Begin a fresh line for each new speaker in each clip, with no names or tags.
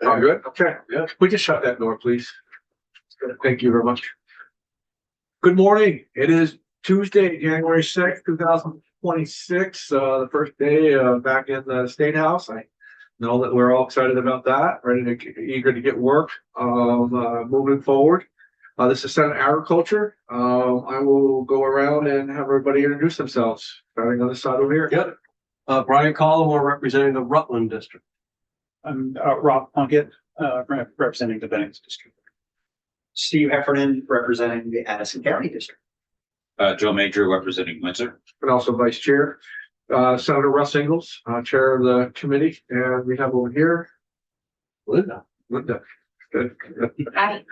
Oh, good. Okay. Yeah. We just shut that door, please. Thank you very much. Good morning. It is Tuesday, January 6th, 2026. The first day back in the State House. I know that we're all excited about that, eager to get work moving forward. This is Senate Agriculture. I will go around and have everybody introduce themselves, starting on this side over here.
Yep. Brian Collmore, representing the Rutland District.
I'm Rob Plunkett, representing the Bennings District.
Steve Heffernan, representing the Addison County District.
Joe Major, representing Windsor.
And also Vice Chair. Senator Russ Ingalls, Chair of the committee. And we have over here Linda. Good.
Hi.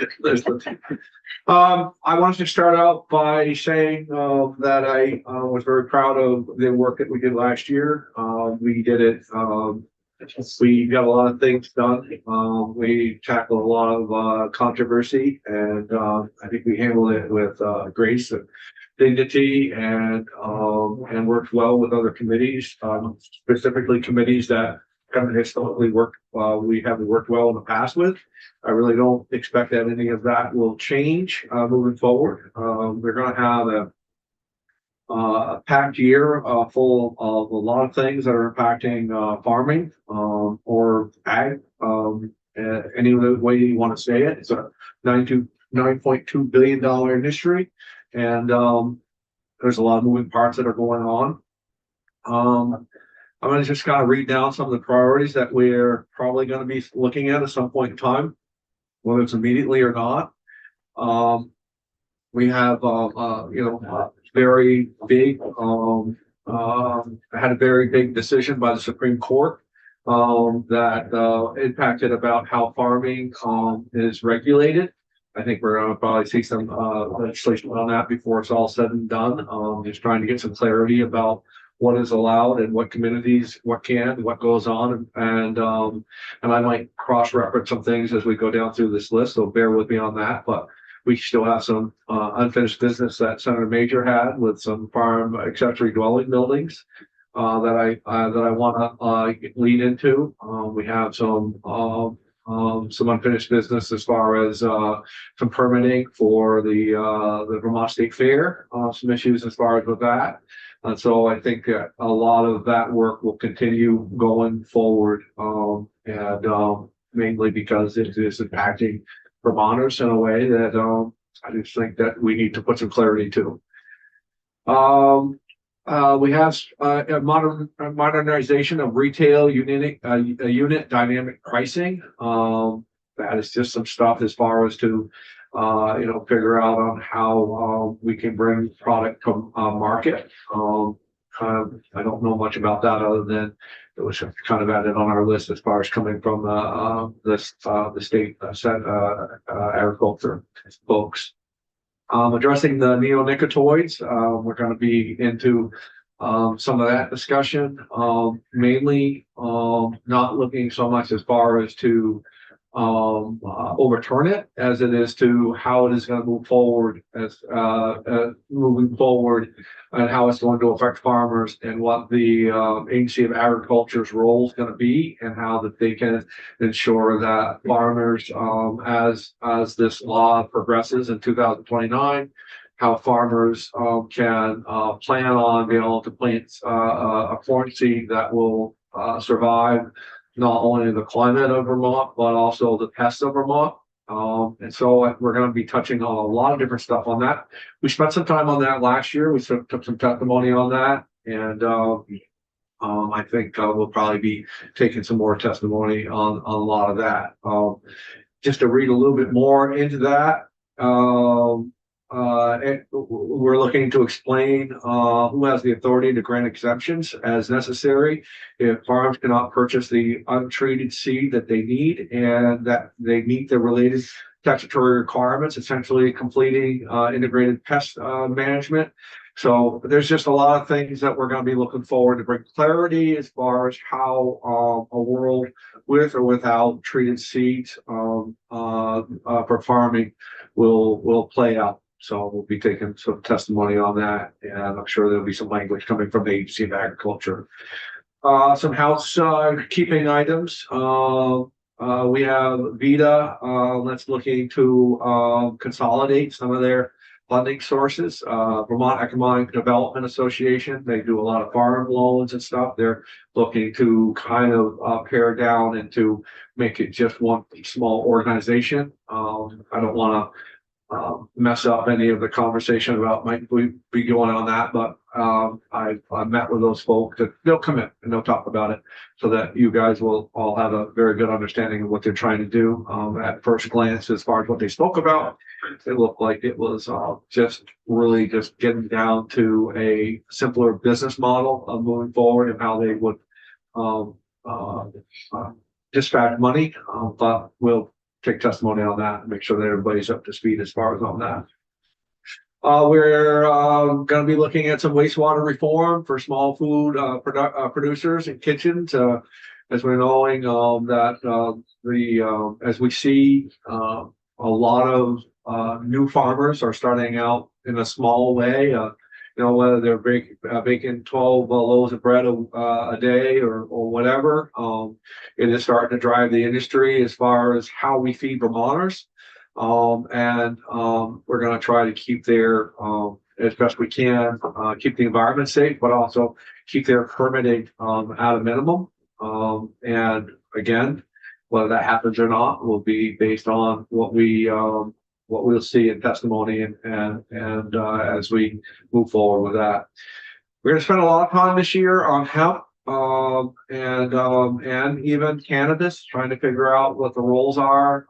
I wanted to start out by saying that I was very proud of the work that we did last year. We did it. We got a lot of things done. We tackled a lot of controversy, and I think we handled it with grace and dignity, and worked well with other committees, specifically committees that kind of historically we haven't worked well in the past with. I really don't expect that any of that will change moving forward. We're going to have a packed year full of a lot of things that are impacting farming or ag, any way you want to say it. It's a $9.2 billion industry, and there's a lot of moving parts that are going on. I'm going to just kind of read down some of the priorities that we're probably going to be looking at some point in time, whether it's immediately or not. We have, very big, had a very big decision by the Supreme Court that impacted about how farming is regulated. I think we're going to probably see some legislation on that before it's all said and done. Just trying to get some clarity about what is allowed and what communities, what goes on, and I might cross-reference some things as we go down through this list, so bear with me on that. But we still have some unfinished business that Senator Major had with some farm accessory dwelling buildings that I want to lead into. We have some unfinished business as far as some permitting for the Vermont State Fair, some issues as far as with that. And so I think that a lot of that work will continue going forward, and mainly because it is impacting Vermonters in a way that I just think that we need to put some clarity to. We have a modernization of retail unit dynamic pricing. That is just some stuff as far as to figure out on how we can bring product to market. I don't know much about that other than it was kind of added on our list as far as coming from the state agriculture folks. Addressing the neonicotinoids, we're going to be into some of that discussion, mainly not looking so much as far as to overturn it as it is to how it is going to move forward moving forward, and how it's going to affect farmers, and what the Agency of Agriculture's role is going to be, and how that they can ensure that farmers, as this law progresses in 2029, how farmers can plan on being able to plant a corn seed that will survive not only the climate of Vermont, but also the pests of Vermont. And so we're going to be touching on a lot of different stuff on that. We spent some time on that last year. We took some testimony on that. And I think we'll probably be taking some more testimony on a lot of that. Just to read a little bit more into that, we're looking to explain who has the authority to grant exemptions as necessary if farms cannot purchase the untreated seed that they need and that they meet the related statutory requirements, essentially completing integrated pest management. So there's just a lot of things that we're going to be looking forward to bring clarity as far as how a world with or without treated seeds for farming will play out. So we'll be taking some testimony on that, and I'm sure there'll be some language coming from the Agency of Agriculture. Some housekeeping items. We have Vita, that's looking to, consolidate some of their funding sources. Vermont Economic Development Association, they do a lot of farm loans and stuff. They're looking to kind of, pare down and to make it just one small organization. I don't wanna mess up any of the conversation about might we be going on that, but I met with those folks that they'll come in and they'll talk about it so that you guys will all have a very good understanding of what they're trying to do. At first glance, as far as what they spoke about, it looked like it was just really just getting down to a simpler business model of moving forward and how they would um, uh, dispatch money, but we'll take testimony on that and make sure that everybody's up to speed as far as on that. We're going to be looking at some wastewater reform for small food producers and kitchens. As we're knowing that as we see a lot of new farmers are starting out in a small way. Whether they're baking 12 loaves of bread a day or whatever. It is starting to drive the industry as far as how we feed Vermonters. And we're going to try to keep their, as best we can, keep the environment safe, but also keep their permitting at a minimum. And again, whether that happens or not will be based on what we'll see in testimony and as we move forward with that. We're going to spend a lot of time this year on hemp and even cannabis, trying to figure out what the roles are.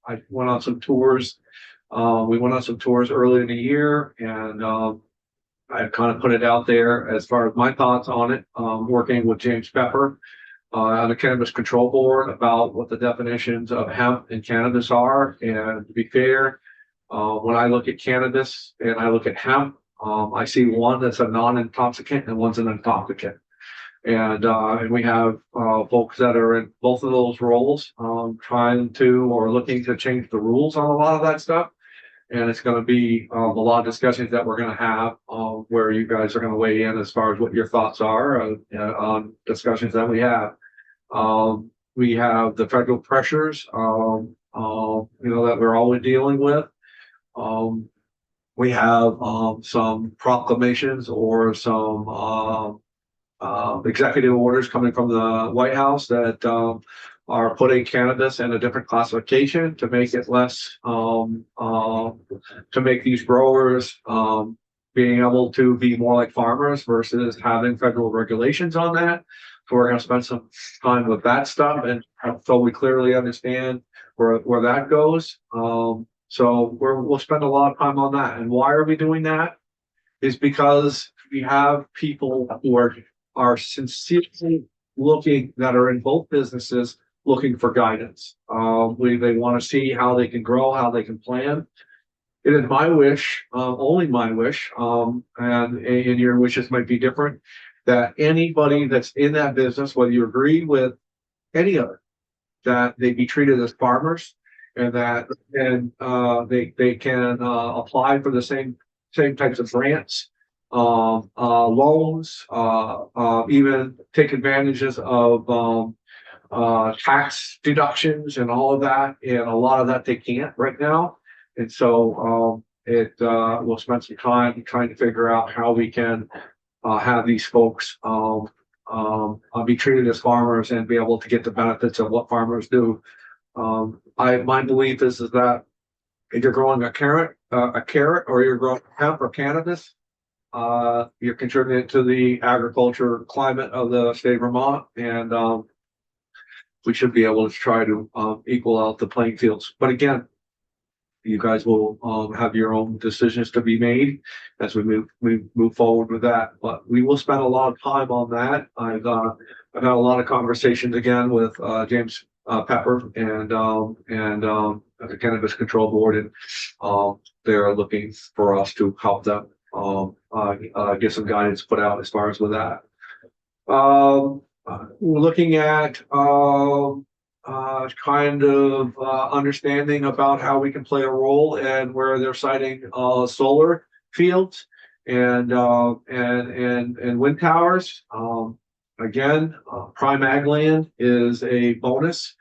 I went on some tours. We went on some tours early in the year, and I kind of put it out there as far as my thoughts on it, working with James Pepper on the Cannabis Control Board about what the definitions of hemp and cannabis are. And to be fair, when I look at cannabis and I look at hemp, I see one that's a non-intoxicant and one's an intoxicant. And we have folks that are in both of those roles, trying to or looking to change the rules on a lot of that stuff. And it's going to be a lot of discussions that we're going to have where you guys are going to weigh in as far as what your thoughts are on discussions that we have. We have the federal pressures, that we're always dealing with. We have some proclamations or some executive orders coming from the White House that are putting cannabis in a different classification to make it less, to make these growers being able to be more like farmers versus having federal regulations on that. So we're going to spend some time with that stuff, and so we clearly understand where that goes. So we'll spend a lot of time on that. And why are we doing that? Is because we have people who are sincerely looking, that are in both businesses, looking for guidance. They want to see how they can grow, how they can plan. It is my wish, only my wish, and your wishes might be different, that anybody that's in that business, whether you agree with any of it, that they be treated as farmers, and that they can apply for the same types of grants, loans, even take advantages of tax deductions and all of that. And a lot of that they can't right now. And so we'll spend some time trying to figure out how we can have these folks be treated as farmers and be able to get the benefits of what farmers do. My belief is that if you're growing a carrot or you're growing hemp or cannabis, you're contributing to the agriculture climate of the state of Vermont, and we should be able to try to equal out the playing fields. But again, you guys will have your own decisions to be made as we move forward with that. But we will spend a lot of time on that. I've had a lot of conversations again with James Pepper and the Cannabis Control Board, and they're looking for us to help them get some guidance put out as far as with that. We're looking at kind of understanding about how we can play a role and where they're siting solar fields and wind towers. Again, prime ag land is a bonus.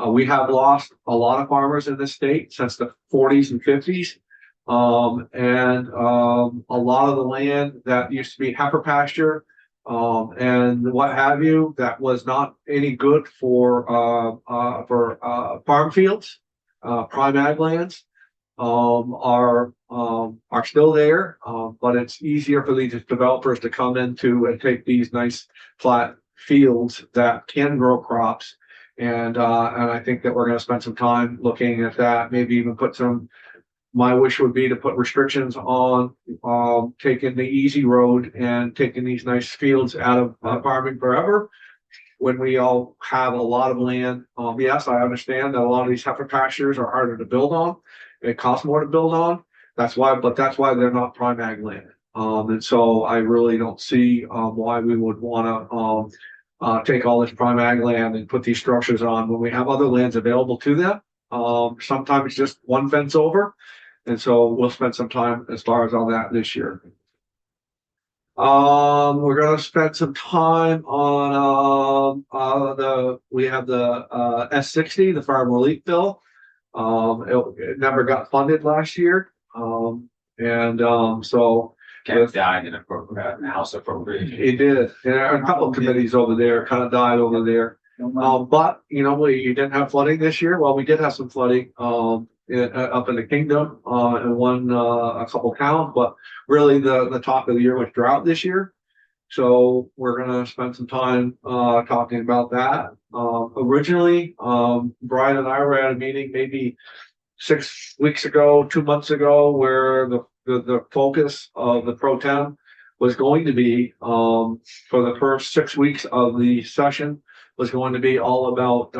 We have lost a lot of farmers in this state since the 40s and 50s. A lot of the land that used to be heifer pasture, and what have you, that was not any good for farm fields, prime ag lands, are still there. But it's easier for these developers to come into and take these nice flat fields that can grow crops. And I think that we're going to spend some time looking at that, maybe even put some, my wish would be to put restrictions on taking the easy road and taking these nice fields out of farming forever. When we all have a lot of land, yes, I understand that a lot of these heifer pastures are harder to build on. It costs more to build on. That's why they're not prime ag land. And so I really don't see why we would want to take all this prime ag land and put these structures on when we have other lands available to them. Sometimes it's just one fence over. And so we'll spend some time as far as on that this year. We're gonna spend some time on we have the S60, the farm relief bill. It never got funded last year. So
Kept died in a House appropriation.
it did. And a couple of committees over there kind of died over there. But you know, you didn't have flooding this year. Well, we did have some flooding up in the kingdom and a couple towns, but really the talk of the year was drought this year. So we're gonna spend some time talking about that. Originally, Brian and I were at a meeting maybe 6 weeks ago, 2 months ago, where the focus of the pro tem was going to be for the first 6 weeks of the session was going to be all about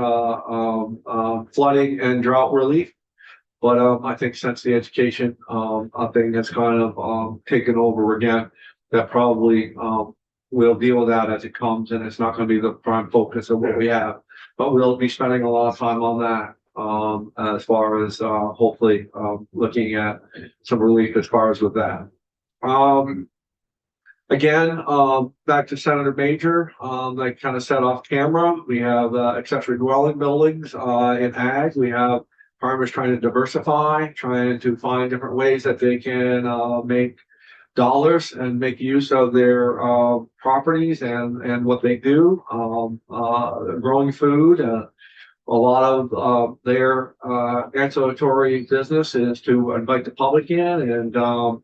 flooding and drought relief. But I think since the education thing has kind of taken over again, that probably we'll deal with that as it comes, and it's not going to be the prime focus of what we have. But we'll be spending a lot of time on that as far as hopefully looking at some relief as far as with that. Again, back to Senator Major, I kind of set off camera. We have accessory dwelling buildings in ag. We have farmers trying to diversify, trying to find different ways that they can make dollars and make use of their properties and what they do. Growing food. A lot of their ancillary business is to invite the public in and show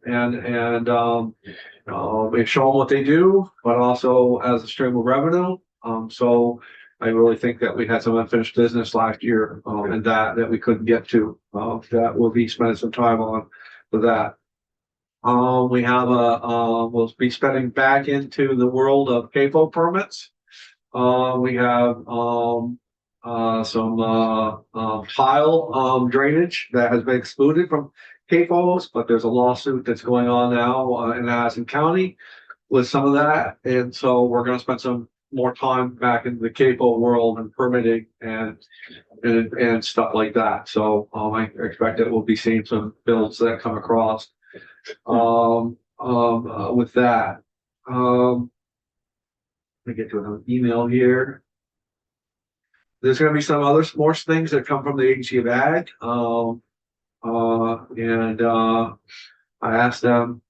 them what they do, but also as a stream of revenue. So I really think that we had some unfinished business last year and that we couldn't get to. That we'll be spending some time on with that. We have we'll be spending back into the world of CAFO permits. We have some tile drainage that has been excluded from CAFOs, but there's a lawsuit that's going on now in Madison County with some of that. And so we're going to spend some more time back in the CAFO world and permitting and stuff like that. So I expect that we'll be seeing some bills that come across with that. Let me get to another email here. There's going to be some more things that come from the Agency of Ag. I asked them,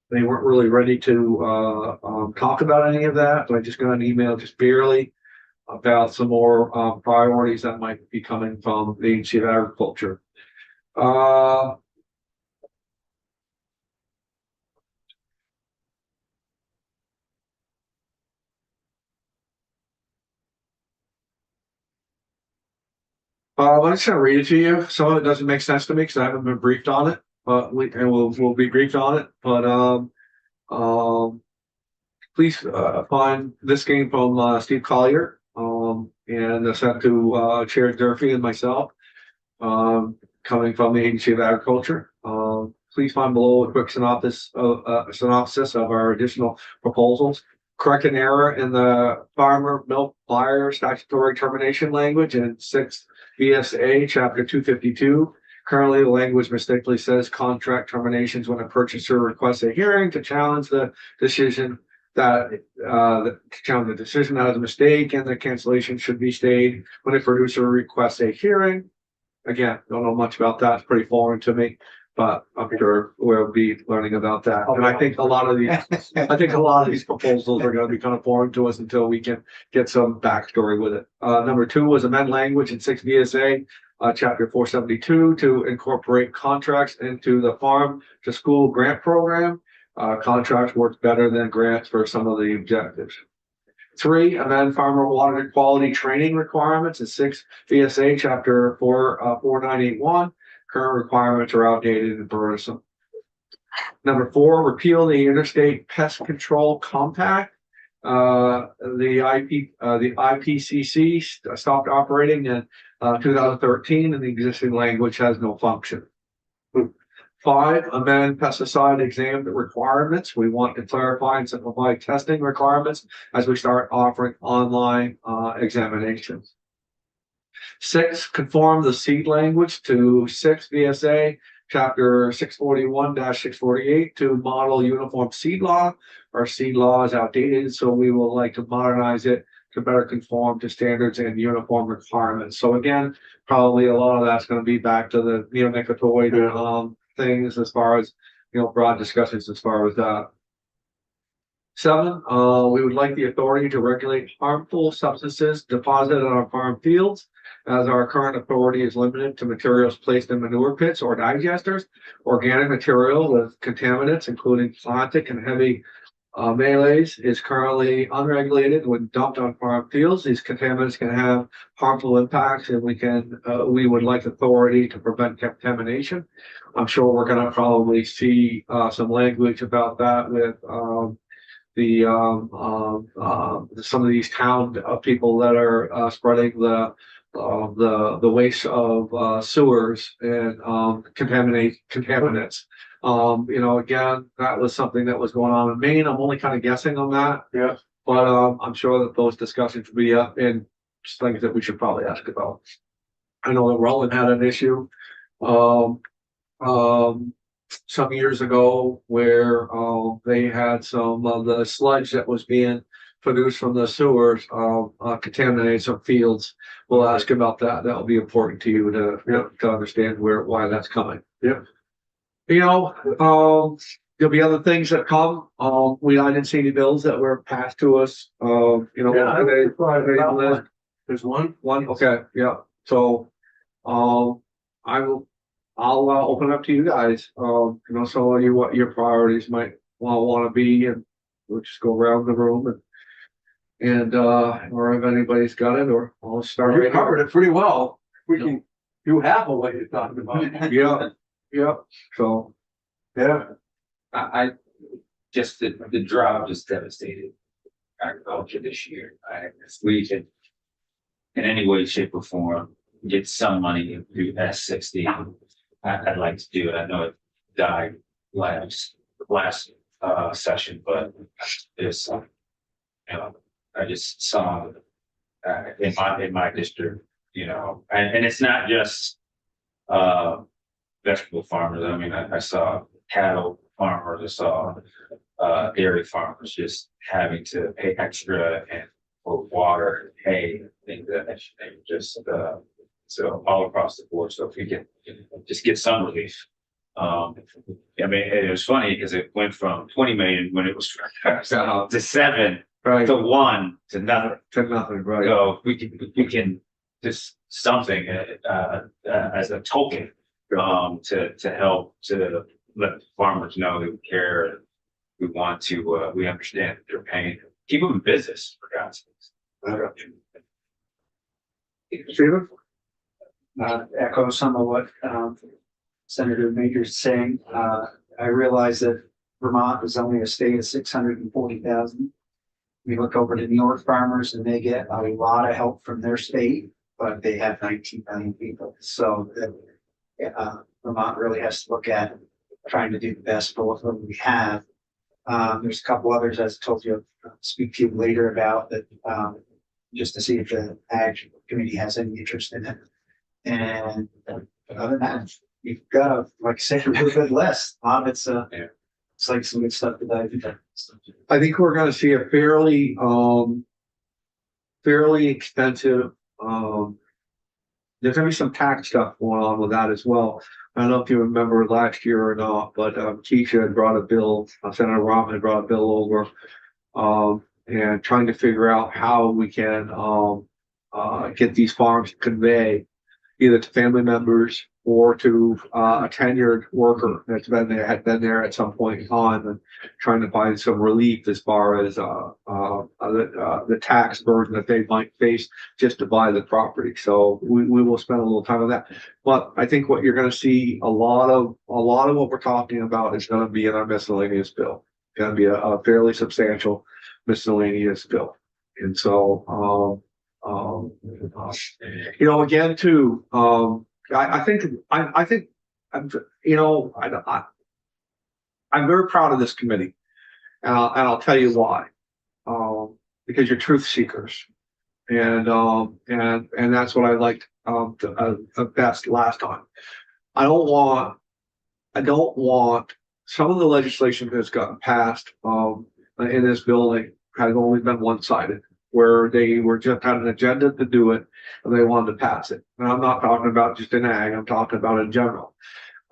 they weren't really ready to talk about any of that, but I just got an email just barely about some more priorities that might be coming from the Agency of Agriculture. I'm just gonna read it to you. Some of it doesn't make sense to me because I haven't been briefed on it, but we'll be briefed on it. But please find this came from Steve Collier and sent to Chair Durfee and myself, coming from the Agency of Agriculture. Please find below a quick synopsis of our additional proposals. Correct an error in the farmer milk buyer statutory termination language in 6 VSA chapter 252. Currently, the language mistakenly says contract terminations when a purchaser requests a hearing to challenge the decision that, the decision that is a mistake and the cancellation should be stayed when a producer requests a hearing. Again, don't know much about that. It's pretty foreign to me, but I'm sure we'll be learning about that. And I think a lot of these proposals are gonna be kind of foreign to us until we can get some backstory with it. Number 2 was amend language in 6 VSA, chapter 472 to incorporate contracts into the farm to school grant program. Contracts work better than grants for some of the objectives. 3, amend farmer water quality training requirements in 6 VSA chapter 4981. Current requirements are outdated and burdensome. Number 4, repeal the Interstate Pest Control Compact. The IPCC stopped operating in 2013, and the existing language has no function. 5, amend pesticide exam requirements. We want to clarify and simplify testing requirements as we start offering online examinations. 6, conform the seed language to 6 VSA chapter 641-648 to model uniform seed law. Our seed law is outdated, so we will like to modernize it to better conform to standards and uniform requirements. So again, probably a lot of that's going to be back to the neonicotinoid things as far as, broad discussions as far as that. 7, we would like the authority to regulate harmful substances deposited on our farm fields, as our current authority is limited to materials placed in manure pits or digesters. Organic material with contaminants, including plastic and heavy melees, is currently unregulated when dumped on farm fields. These contaminants can have harmful impacts, and we would like authority to prevent contamination. I'm sure we're going to probably see some language about that with some of these town people that are spreading the waste of sewers and contaminants. Again, that was something that was going on in Maine. I'm only kind of guessing on that.
Yeah.
But I'm sure that those discussions will be up and just things that we should probably ask about. I know that Rutland had an issue some years ago where they had some of the sludge that was being produced from the sewers contaminated some fields. We'll ask about that. That will be important to you to understand why that's coming.
Yep.
There'll be other things that come. I didn't see any bills that were passed to us.
There's one.
Okay, yeah. So, I'll open up to you guys. Some of you what your priorities might want to be, and we'll just go around the room and or if anybody's got it, or I'll start.
You covered it pretty well. You have a way to talk about it.
Yeah. So,
Yeah.
I just, the drought just devastated agriculture this year. If we can, in any way, shape or form, get some money through S60, I'd like to do it. I know it died last session, but there's I just saw in my district, and it's not just vegetable farmers. I mean, I saw cattle farmers, I saw dairy farmers just having to pay extra and for water, hay, things of that nature. Just so all across the board. So if we can just get some relief. I mean, it was funny because it went from 20 million when it was to 7
right.
Oh.
to 1 to nothing.
To nothing, right.
So we can just something as a token to help to let farmers know that we care. We want to we understand that they're paying. Keep them in business, for God's sakes.
Stephen?
Echo some of what Senator Major's saying. I realize that Vermont is only a state of 640,000. We look over to New York farmers and they get a lot of help from their state, but they have 19 million people. So Vermont really has to look at trying to do the best for what we have. There's a couple others, as I told you, I'll speak to you later about that, just to see if the Ag Committee has any interest in it. And other than that, you've got like I said, a really good list. A lot of it's It's like some good stuff that I think.
I think we're gonna see a fairly expensive, there's gonna be some tax stuff going on with that as well. I don't know if you remember last year or not, but, Keisha had brought a bill, Senator Rahman had brought a bill over, and trying to figure out how we can, get these farms to convey either to family members or to, a tenured worker that's been there, had been there at some point in time, and trying to find some relief as far as, the tax burden that they might face just to buy the property. So we will spend a little time on that. But I think what you're gonna see, a lot of what we're talking about is gonna be in our miscellaneous bill. Gonna be a fairly substantial miscellaneous bill. And so, again, too, I think, I'm, I'm very proud of this committee. And I'll tell you why. Because you're truth seekers. And that's what I liked, best last time. I don't want some of the legislation that's gotten passed, in this building has only been one-sided, where they were just had an agenda to do it and they wanted to pass it. And I'm not talking about just in ag, I'm talking about in general.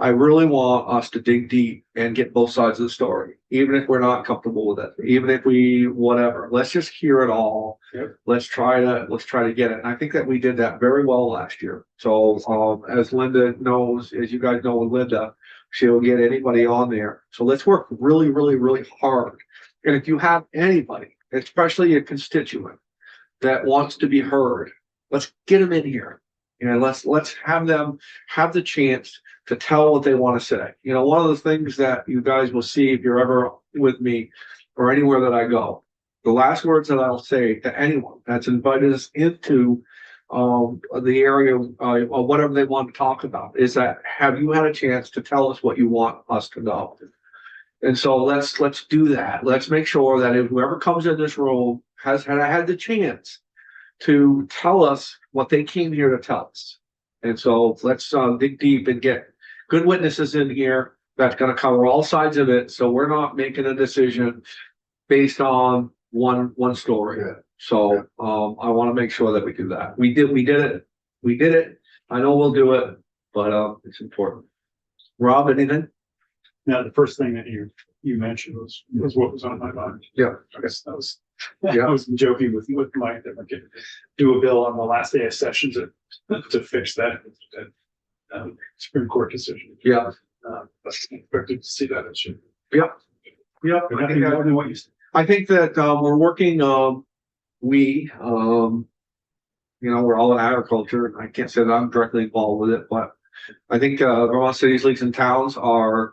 I really want us to dig deep and get both sides of the story, even if we're not comfortable with it, even if we, whatever, let's just hear it all.
Yep.
Let's try to get it. And I think that we did that very well last year. So, as Linda knows, as you guys know with Linda, she'll get anybody on there. So let's work really, really, really hard. And if you have anybody, especially a constituent that wants to be heard, let's get them in here. Let's have them have the chance to tell what they want to say. One of the things that you guys will see if you're ever with me or anywhere that I go, the last words that I'll say to anyone that's invited us into the area of whatever they want to talk about is that, have you had a chance to tell us what you want us to know? And so let's do that. Let's make sure that if whoever comes in this room has had the chance to tell us what they came here to tell us. And so let's dig deep and get good witnesses in here that's going to cover all sides of it. So we're not making a decision based on one story.
Yeah.
So I want to make sure that we do that. We did it. I know we'll do it, but it's important. Rob, anything?
Now, the first thing that you mentioned was what was on my mind.
Yeah.
I guess that was,
Yeah.
I was joking with Mike that we could do a bill on the last day of session to fix that Supreme Court decision.
Yeah.
But expected to see that issue.
Yeah.
But nothing more than what you said.
I think that we're working, we're all in agriculture. I can't say that I'm directly involved with it, but I think Vermont cities, leagues, and towns are,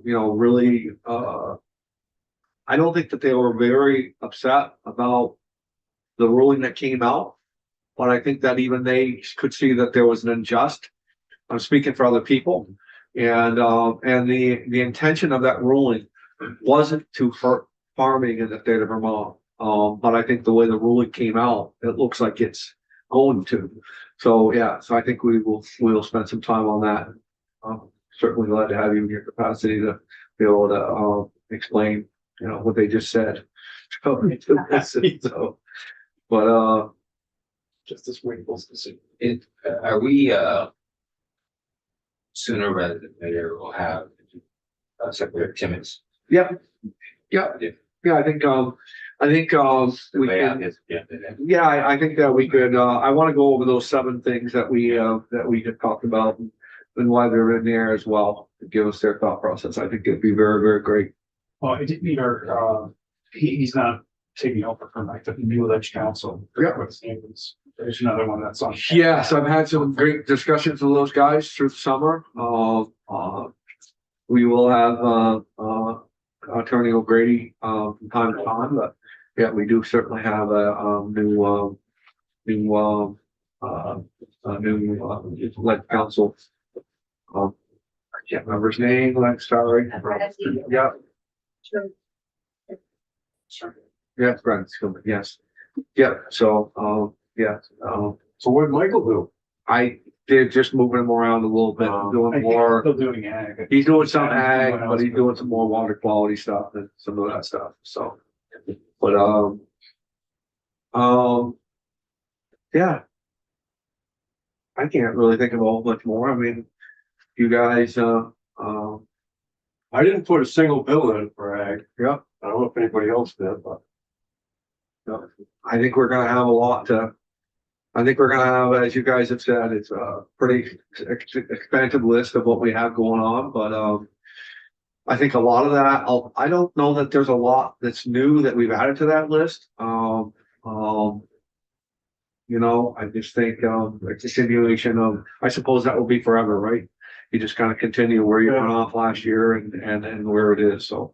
really, I don't think that they were very upset about the ruling that came out, but I think that even they could see that there was an unjust. I'm speaking for other people, and the intention of that ruling wasn't to hurt farming in the state of Vermont. But I think the way the ruling came out, it looks like it's going to. So yeah, so I think we'll spend some time on that. Certainly glad to have you in your capacity to be able to explain, what they just said. So, but
Just this Wakefield specific.
Are we, sooner rather than later, we'll have Secretary Timmons?
yeah, I think we
lay out
can.
his agenda then?
Yeah, I think that we could, I want to go over those 7 things that we just talked about and why they're in there as well, to give us their thought process. I think it'd be very, very great.
Well, it did meet our, he's not taking over from like the new Ledge Council.
Yeah.
What's his name is. There's another one that's on.
Yes, I've had some great discussions with those guys through the summer. We will have, Attorney O'Grady, from time to time, but yeah, we do certainly have a, new lead council. I can't remember his name, I'm sorry. Yeah, yeah, Brent, yes. Yeah, so, yeah,
So what did Michael do?
I They're just moving him around a little bit,
I
doing
think
more.
Still doing ag.
He's doing some ag,
Someone
but
else
he's doing some more water quality stuff and some of that stuff, so. But, yeah. I can't really think of a whole much more. I mean, you guys,
I didn't put a single bill in for ag.
yeah,
I don't know if anybody else did, but
I think we're gonna have a lot to. I think we're gonna have, as you guys have said, it's a pretty expansive list of what we have going on, but, I think a lot of that, I don't know that there's a lot that's new that we've added to that list. You know, I just think, it's a continuation of, I suppose that will be forever, right? You just kind of continue where you went off last year and where it is, so.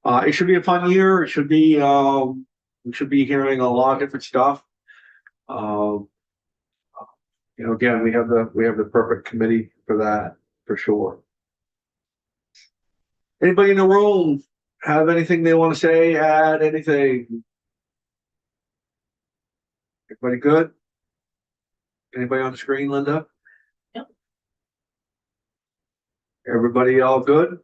It should be a fun year. It should be, we should be hearing a lot of different stuff. You know, again, we have the perfect committee for that, for sure. Anybody in the room have anything they want to say, add anything? Everybody good? Anybody on the screen, Linda?
Yep.
Everybody all good?